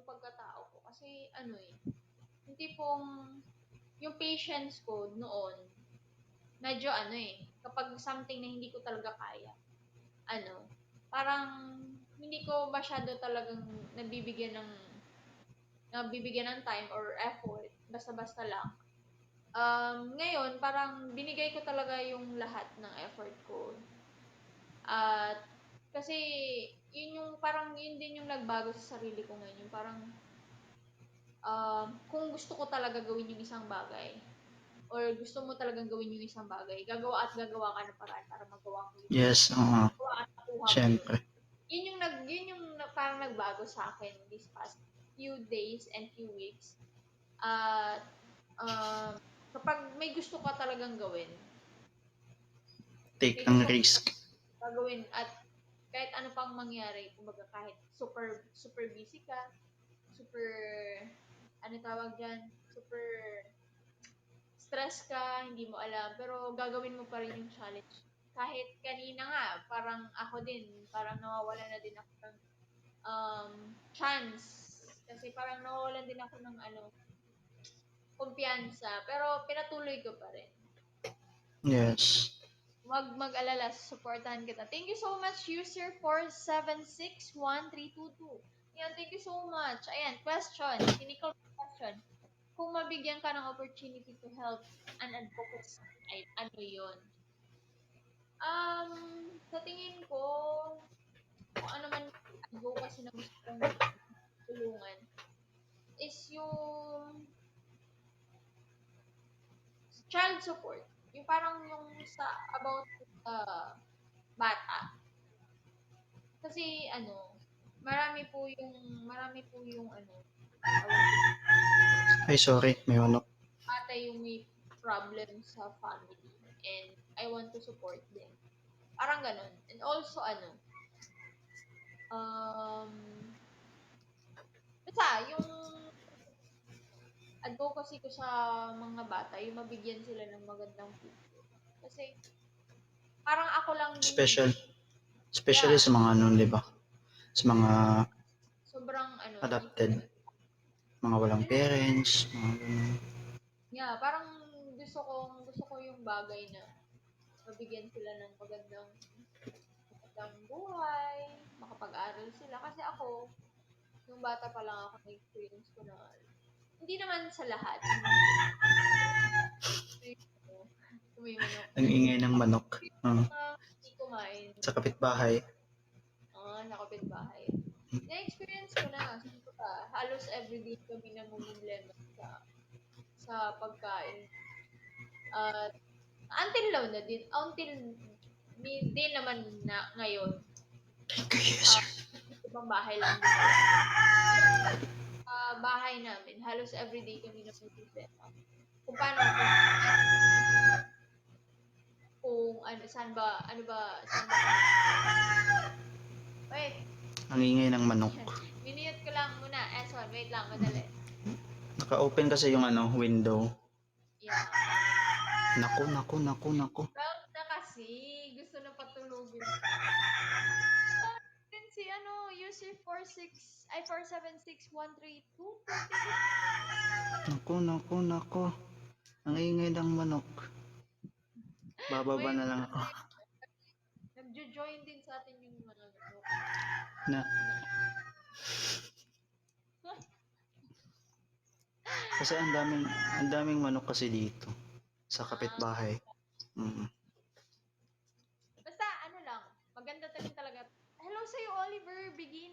pagkatao ko. Kasi ano eh, yung tipong, yung patience ko noon, medyo ano eh, kapag something na hindi ko talaga kaya, ano, parang hindi ko masyado talagang nabibigyan ng time or effort, basta-basta lang. Ngayon, parang binigay ko talaga yung lahat ng effort ko. At kasi yun yung parang yun din yung nagbago sa sarili ko ngayon. Yung parang kung gusto ko talaga gawin yung isang bagay or gusto mo talagang gawin yung isang bagay, gagawa at gagawa ka ng paraan para magawa mo yun. Yes, Magawa at makuha mo yun. syempre. Yun yung parang nagbago sa akin this past few days and few weeks. At kapag may gusto ka talagang gawin, Take may ang gusto ka risk. gagawin at kahit ano pang mangyari, kumbaga kahit super super busy ka, super ano tawag diyan, super stress ka, hindi mo alam, pero gagawin mo pa rin yung challenge. Kahit kanina nga, parang ako din, parang nawawala na din ako ng chance. Kasi parang nawawalan din ako ng kumpiyansa. Pero pinatuloy ko pa rin. Yes. Wag mag-alala, supportahan kita. Thank you so much, user 4761322. Yan, thank you so much. Ayan, question. Cynical question. Kung mabigyan ka ng opportunity to help an advocacy, ay, ano yun? Sa tingin ko, kung ano man advocacy na gusto kong tulungan, is yung child support. Yung parang yung sa, about bata. Kasi marami po yung tawag dito, Ay, sorry, may manok. bata yung may problem sa family and I want to support them. Parang ganun. And also um, basta yung advocacy ko sa mga bata, yung mabigyan sila ng magandang future. Kasi parang ako lang din yung, Especially yeah, sa mga ano, di ba? Sa mga sobrang adopted, mga walang parents, mga ganun. yeah, parang gusto ko yung bagay na mabigyan sila ng magandang buhay, makapag-aral sila. Kasi ako, nung bata pa lang ako, na-experience ko na, hindi naman sa lahat, may manok. Ang ingay ng manok. Hindi kumain. Sa kapitbahay. Sa kapitbahay. Na-experience ko na, sabi ko pa, halos everyday kami namumblema sa pagkain. At until now na din, din naman na ngayon, Thank you, yes, sir. ibang bahay lang din. Bahay namin, halos everyday kami namumblema. Kung paano, kung saan ba, wait, Ang ingay ng manok. minute ko lang muna, Eson, wait lang, madali. Naka-open kasi yung window. Yeah. Naku. Proud na kasi, gusto na patulogin. Si user 4761322. Naku. Ang ingay ng manok. Bababa na lang ako. Nagjo-join din sa atin yung mga Na. Kasi ang daming manok kasi dito sa kapitbahay. Basta lang, maganda din talaga. Hello sa'yo, Oliver Begin.